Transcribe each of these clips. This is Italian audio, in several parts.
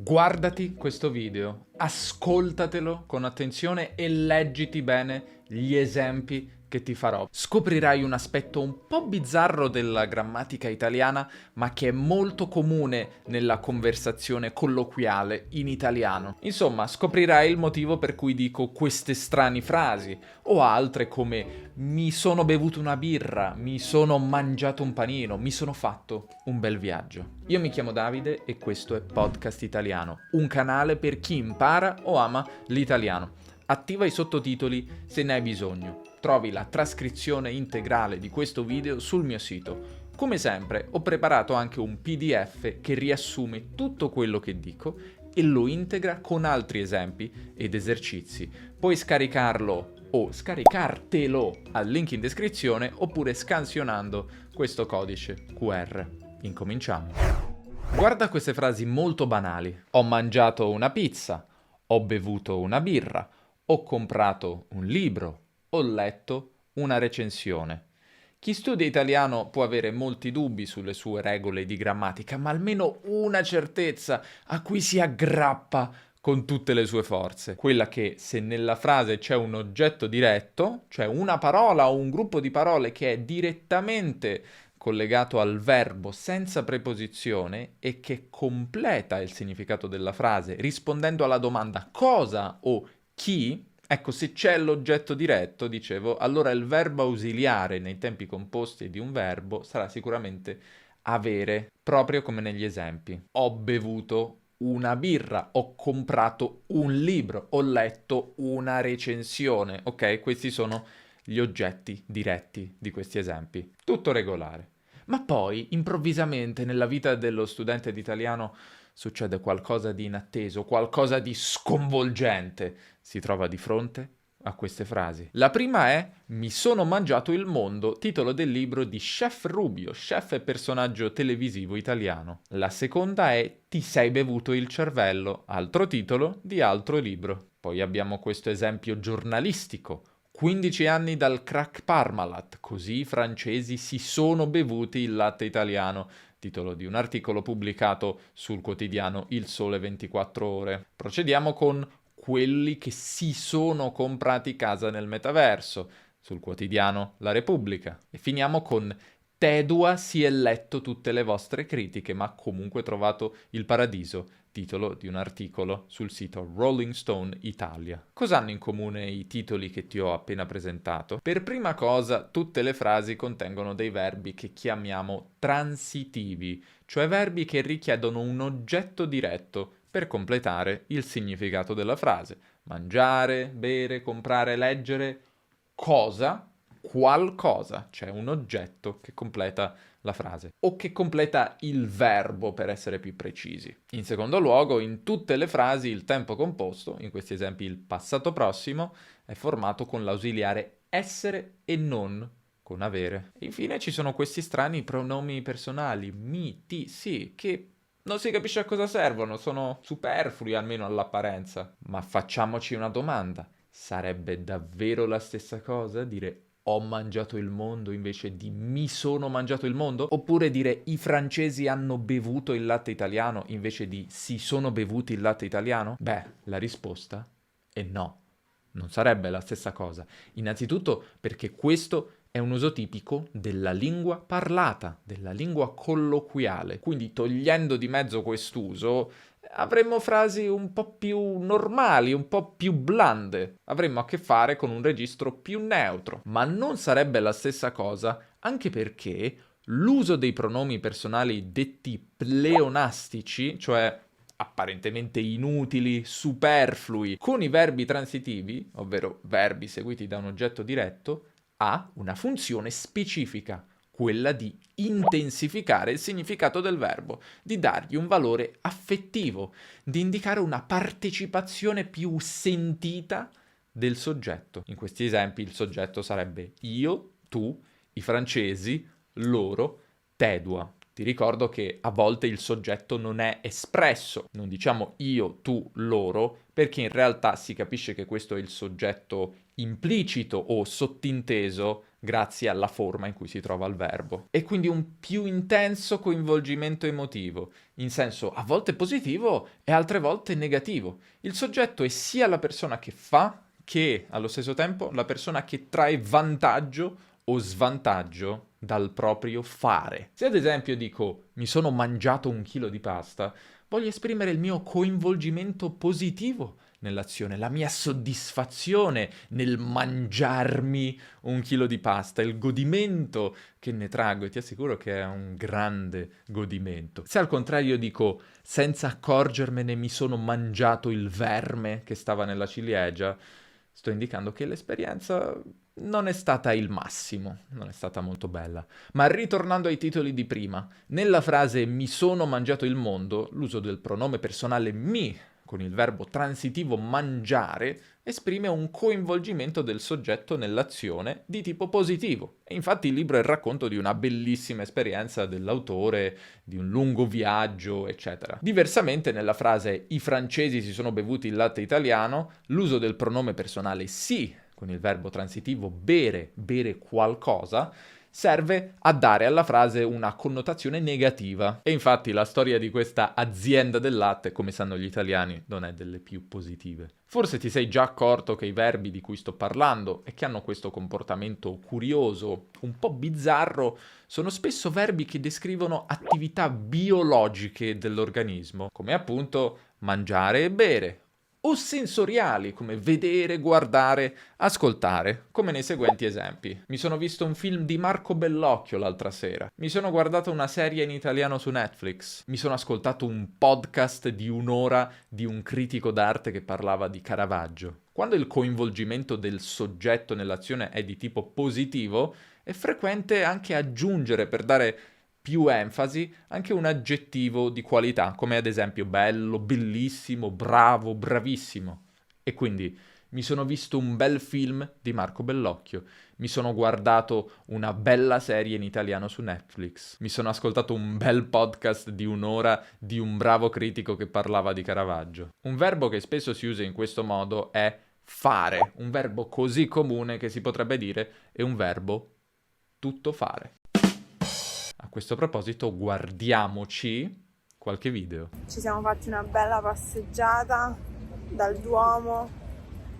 Guardati questo video, ascoltatelo con attenzione e leggiti bene gli esempi che ti farò. Scoprirai un aspetto un po' bizzarro della grammatica italiana, ma che è molto comune nella conversazione colloquiale in italiano. Insomma, scoprirai il motivo per cui dico queste strane frasi, o altre come mi sono bevuto una birra, mi sono mangiato un panino, mi sono fatto un bel viaggio. Io mi chiamo Davide e questo è Podcast Italiano, un canale per chi impara o ama l'italiano. Attiva i sottotitoli se ne hai bisogno. Trovi la trascrizione integrale di questo video sul mio sito. Come sempre, ho preparato anche un PDF che riassume tutto quello che dico e lo integra con altri esempi ed esercizi. Puoi scaricarlo o scaricartelo al link in descrizione oppure scansionando questo codice QR. Incominciamo. Guarda queste frasi molto banali. Ho mangiato una pizza, ho bevuto una birra, ho comprato un libro, ho letto una recensione. Chi studia italiano può avere molti dubbi sulle sue regole di grammatica, ma almeno una certezza a cui si aggrappa con tutte le sue forze. Quella che se nella frase c'è un oggetto diretto, cioè una parola o un gruppo di parole che è direttamente collegato al verbo senza preposizione e che completa il significato della frase rispondendo alla domanda cosa o chi. Ecco, se c'è l'oggetto diretto, dicevo, allora il verbo ausiliare nei tempi composti di un verbo sarà sicuramente avere, proprio come negli esempi. Ho bevuto una birra, ho comprato un libro, ho letto una recensione. Ok, questi sono gli oggetti diretti di questi esempi. Tutto regolare. Ma poi, improvvisamente, nella vita dello studente di italiano succede qualcosa di inatteso, qualcosa di sconvolgente. Si trova di fronte a queste frasi. La prima è Mi sono mangiato il mondo, titolo del libro di Chef Rubio, chef e personaggio televisivo italiano. La seconda è Ti sei bevuto il cervello, altro titolo di altro libro. Poi abbiamo questo esempio giornalistico. 15 anni dal crack Parmalat, così i francesi si sono bevuti il latte italiano, titolo di un articolo pubblicato sul quotidiano Il Sole 24 Ore. Procediamo con quelli che si sono comprati casa nel metaverso, sul quotidiano La Repubblica. E finiamo con Tedua si è letto tutte le vostre critiche, ma ha comunque trovato il paradiso, titolo di un articolo sul sito Rolling Stone Italia. Cosa hanno in comune i titoli che ti ho appena presentato? Per prima cosa, tutte le frasi contengono dei verbi che chiamiamo transitivi, cioè verbi che richiedono un oggetto diretto per completare il significato della frase. Mangiare, bere, comprare, leggere, cosa, qualcosa, c'è un oggetto che completa la frase o che completa il verbo per essere più precisi. In secondo luogo, in tutte le frasi il tempo composto, in questi esempi il passato prossimo, è formato con l'ausiliare essere e non con avere. E infine ci sono questi strani pronomi personali, mi, ti, si, che non si capisce a cosa servono, sono superflui almeno all'apparenza. Ma facciamoci una domanda. Sarebbe davvero la stessa cosa dire ho mangiato il mondo invece di mi sono mangiato il mondo? Oppure dire i francesi hanno bevuto il latte italiano invece di si sono bevuti il latte italiano? Beh, la risposta è no. Non sarebbe la stessa cosa. Innanzitutto perché questo è un uso tipico della lingua parlata, della lingua colloquiale. Quindi togliendo di mezzo quest'uso avremmo frasi un po' più normali, un po' più blande. Avremmo a che fare con un registro più neutro. Ma non sarebbe la stessa cosa anche perché l'uso dei pronomi personali detti pleonastici, cioè apparentemente inutili, superflui, con i verbi transitivi, ovvero verbi seguiti da un oggetto diretto, ha una funzione specifica, quella di intensificare il significato del verbo, di dargli un valore affettivo, di indicare una partecipazione più sentita del soggetto. In questi esempi il soggetto sarebbe io, tu, i francesi, loro, Tedua. Ti ricordo che a volte il soggetto non è espresso, non diciamo io, tu, loro, perché in realtà si capisce che questo è il soggetto implicito o sottinteso grazie alla forma in cui si trova il verbo. E quindi un più intenso coinvolgimento emotivo, in senso a volte positivo e altre volte negativo. Il soggetto è sia la persona che fa, che allo stesso tempo la persona che trae vantaggio o svantaggio dal proprio fare. Se ad esempio dico mi sono mangiato 1 chilo di pasta, voglio esprimere il mio coinvolgimento positivo nell'azione, la mia soddisfazione nel mangiarmi 1 chilo di pasta, il godimento che ne traggo, e ti assicuro che è un grande godimento. Se al contrario dico senza accorgermene mi sono mangiato il verme che stava nella ciliegia, sto indicando che l'esperienza non è stata il massimo, non è stata molto bella. Ma ritornando ai titoli di prima, nella frase mi sono mangiato il mondo, l'uso del pronome personale mi con il verbo transitivo mangiare esprime un coinvolgimento del soggetto nell'azione di tipo positivo. E infatti il libro è il racconto di una bellissima esperienza dell'autore, di un lungo viaggio, eccetera. Diversamente nella frase i francesi si sono bevuti il latte italiano, l'uso del pronome personale si con il verbo transitivo bere, bere qualcosa, serve a dare alla frase una connotazione negativa. E infatti la storia di questa azienda del latte, come sanno gli italiani, non è delle più positive. Forse ti sei già accorto che i verbi di cui sto parlando e che hanno questo comportamento curioso, un po' bizzarro, sono spesso verbi che descrivono attività biologiche dell'organismo, come appunto mangiare e bere, o sensoriali, come vedere, guardare, ascoltare, come nei seguenti esempi. Mi sono visto un film di Marco Bellocchio l'altra sera. Mi sono guardato una serie in italiano su Netflix. Mi sono ascoltato un podcast di 1 ora di un critico d'arte che parlava di Caravaggio. Quando il coinvolgimento del soggetto nell'azione è di tipo positivo, è frequente anche aggiungere per dare più enfasi anche un aggettivo di qualità, come ad esempio bello, bellissimo, bravo, bravissimo. E quindi mi sono visto un bel film di Marco Bellocchio, mi sono guardato una bella serie in italiano su Netflix, mi sono ascoltato un bel podcast di 1 ora di un bravo critico che parlava di Caravaggio. Un verbo che spesso si usa in questo modo è fare, un verbo così comune che si potrebbe dire è un verbo tutto fare. A questo proposito guardiamoci qualche video. Ci siamo fatti una bella passeggiata dal Duomo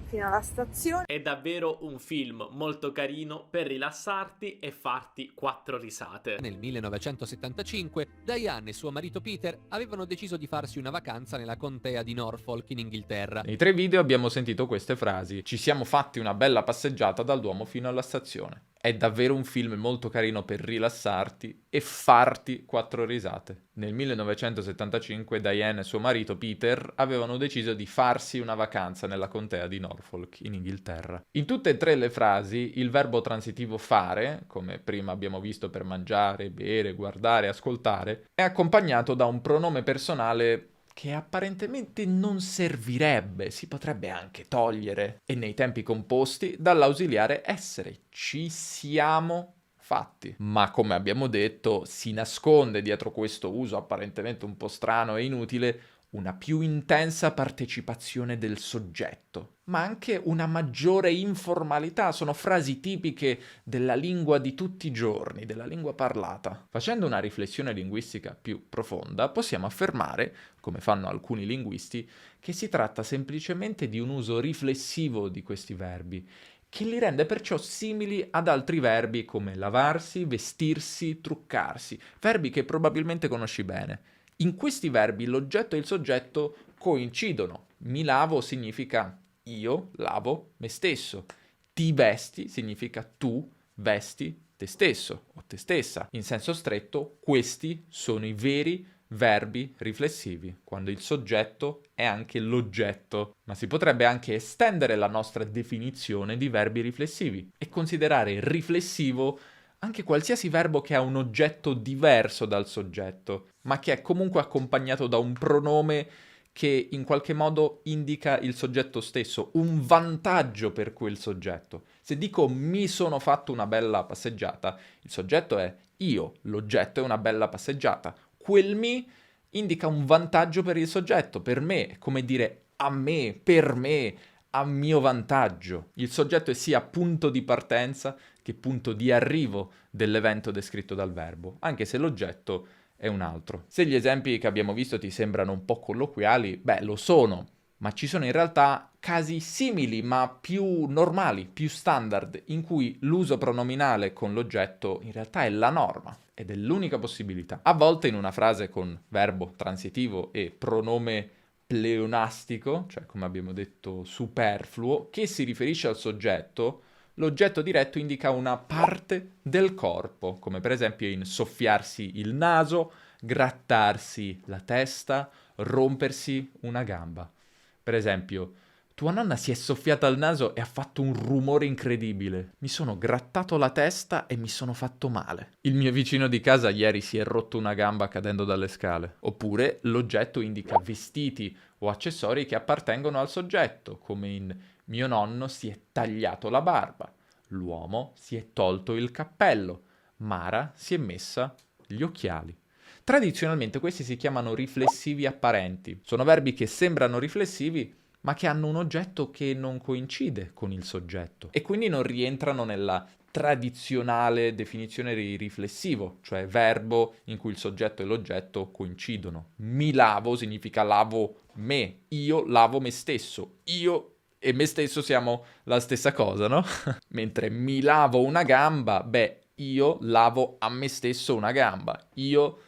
fino alla stazione. È davvero un film molto carino per rilassarti e farti 4 risate. Nel 1975 Diane e suo marito Peter avevano deciso di farsi una vacanza nella contea di Norfolk in Inghilterra. Nei 3 video abbiamo sentito queste frasi. Ci siamo fatti una bella passeggiata dal Duomo fino alla stazione. È davvero un film molto carino per rilassarti e farti 4 risate. Nel 1975 Diane e suo marito Peter avevano deciso di farsi una vacanza nella contea di Norfolk, in Inghilterra. In tutte e 3 le frasi il verbo transitivo fare, come prima abbiamo visto per mangiare, bere, guardare, ascoltare, è accompagnato da un pronome personale che apparentemente non servirebbe, si potrebbe anche togliere, e nei tempi composti dall'ausiliare essere. Ci siamo fatti. Ma come abbiamo detto, si nasconde dietro questo uso apparentemente un po' strano e inutile una più intensa partecipazione del soggetto, ma anche una maggiore informalità. Sono frasi tipiche della lingua di tutti i giorni, della lingua parlata. Facendo una riflessione linguistica più profonda, possiamo affermare, come fanno alcuni linguisti, che si tratta semplicemente di un uso riflessivo di questi verbi, che li rende perciò simili ad altri verbi come lavarsi, vestirsi, truccarsi, verbi che probabilmente conosci bene. In questi verbi l'oggetto e il soggetto coincidono. Mi lavo significa io lavo me stesso. Ti vesti significa tu vesti te stesso o te stessa. In senso stretto, questi sono i veri verbi riflessivi, quando il soggetto è anche l'oggetto. Ma si potrebbe anche estendere la nostra definizione di verbi riflessivi e considerare riflessivo anche qualsiasi verbo che ha un oggetto diverso dal soggetto, ma che è comunque accompagnato da un pronome che in qualche modo indica il soggetto stesso, un vantaggio per quel soggetto. Se dico mi sono fatto una bella passeggiata, il soggetto è io, l'oggetto è una bella passeggiata. Quel mi indica un vantaggio per il soggetto, per me, è come dire a me, per me, a mio vantaggio. Il soggetto è sia punto di partenza che punto di arrivo dell'evento descritto dal verbo, anche se l'oggetto è un altro. Se gli esempi che abbiamo visto ti sembrano un po' colloquiali, beh, lo sono, ma ci sono in realtà casi simili, ma più normali, più standard, in cui l'uso pronominale con l'oggetto in realtà è la norma ed è l'unica possibilità. A volte in una frase con verbo transitivo e pronome pleonastico, cioè come abbiamo detto superfluo, che si riferisce al soggetto, l'oggetto diretto indica una parte del corpo, come per esempio in soffiarsi il naso, grattarsi la testa, rompersi una gamba. Per esempio, tua nonna si è soffiata al naso e ha fatto un rumore incredibile. Mi sono grattato la testa e mi sono fatto male. Il mio vicino di casa ieri si è rotto una gamba cadendo dalle scale. Oppure l'oggetto indica vestiti o accessori che appartengono al soggetto, come in mio nonno si è tagliato la barba, l'uomo si è tolto il cappello, Mara si è messa gli occhiali. Tradizionalmente questi si chiamano riflessivi apparenti. Sono verbi che sembrano riflessivi, ma che hanno un oggetto che non coincide con il soggetto e quindi non rientrano nella tradizionale definizione di riflessivo, cioè verbo in cui il soggetto e l'oggetto coincidono. Mi lavo significa lavo me, io lavo me stesso, io e me stesso siamo la stessa cosa, no? Mentre mi lavo una gamba, beh, io lavo a me stesso una gamba, io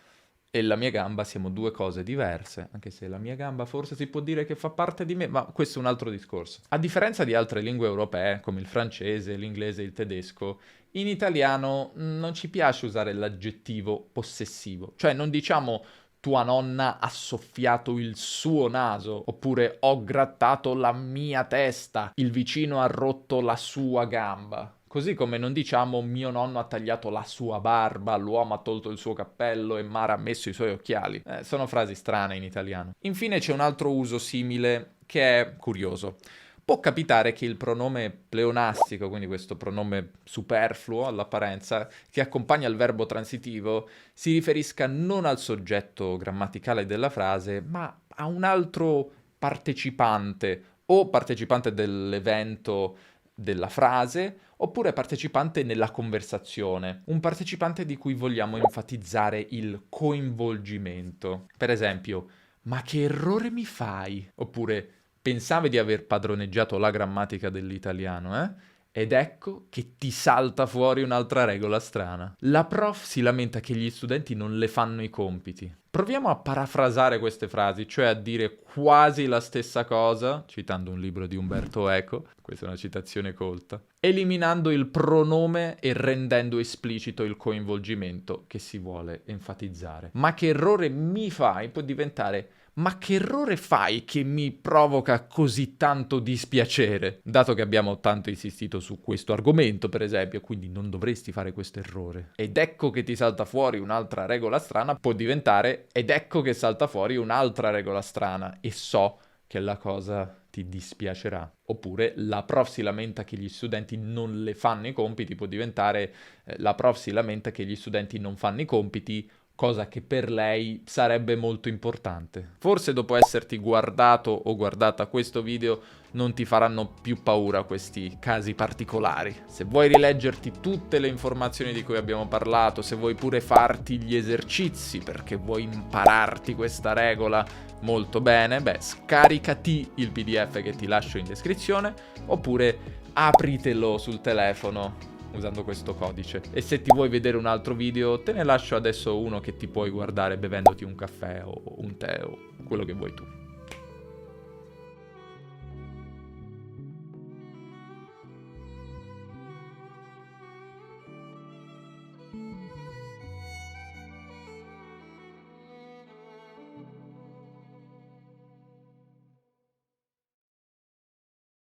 e la mia gamba siamo due cose diverse, anche se la mia gamba forse si può dire che fa parte di me, ma questo è un altro discorso. A differenza di altre lingue europee, come il francese, l'inglese e il tedesco, in italiano non ci piace usare l'aggettivo possessivo, cioè non diciamo tua nonna ha soffiato il suo naso, oppure ho grattato la mia testa, il vicino ha rotto la sua gamba. Così come non diciamo mio nonno ha tagliato la sua barba, l'uomo ha tolto il suo cappello e Mara ha messo i suoi occhiali. Sono frasi strane in italiano. Infine c'è un altro uso simile che è curioso. Può capitare che il pronome pleonastico, quindi questo pronome superfluo all'apparenza, che accompagna il verbo transitivo, si riferisca non al soggetto grammaticale della frase, ma a un altro partecipante o partecipante dell'evento della frase, oppure partecipante nella conversazione, un partecipante di cui vogliamo enfatizzare il coinvolgimento. Per esempio, ma che errore mi fai? Oppure, pensavi di aver padroneggiato la grammatica dell'italiano, eh? Ed ecco che ti salta fuori un'altra regola strana. La prof si lamenta che gli studenti non le fanno i compiti. Proviamo a parafrasare queste frasi, cioè a dire quasi la stessa cosa, citando un libro di Umberto Eco, questa è una citazione colta, eliminando il pronome e rendendo esplicito il coinvolgimento che si vuole enfatizzare. Ma che errore mi fai? Può diventare ma che errore fai che mi provoca così tanto dispiacere? Dato che abbiamo tanto insistito su questo argomento, per esempio, quindi non dovresti fare questo errore. Ed ecco che ti salta fuori un'altra regola strana, può diventare ed ecco che salta fuori un'altra regola strana e so che la cosa ti dispiacerà. Oppure la prof si lamenta che gli studenti non le fanno i compiti, può diventare la prof si lamenta che gli studenti non fanno i compiti, cosa che per lei sarebbe molto importante. Forse dopo esserti guardato o guardata questo video non ti faranno più paura questi casi particolari. Se vuoi rileggerti tutte le informazioni di cui abbiamo parlato, se vuoi pure farti gli esercizi perché vuoi impararti questa regola molto bene, beh, scaricati il PDF che ti lascio in descrizione oppure apritelo sul telefono usando questo codice. E se ti vuoi vedere un altro video, te ne lascio adesso uno che ti puoi guardare bevendoti un caffè o un tè o quello che vuoi tu.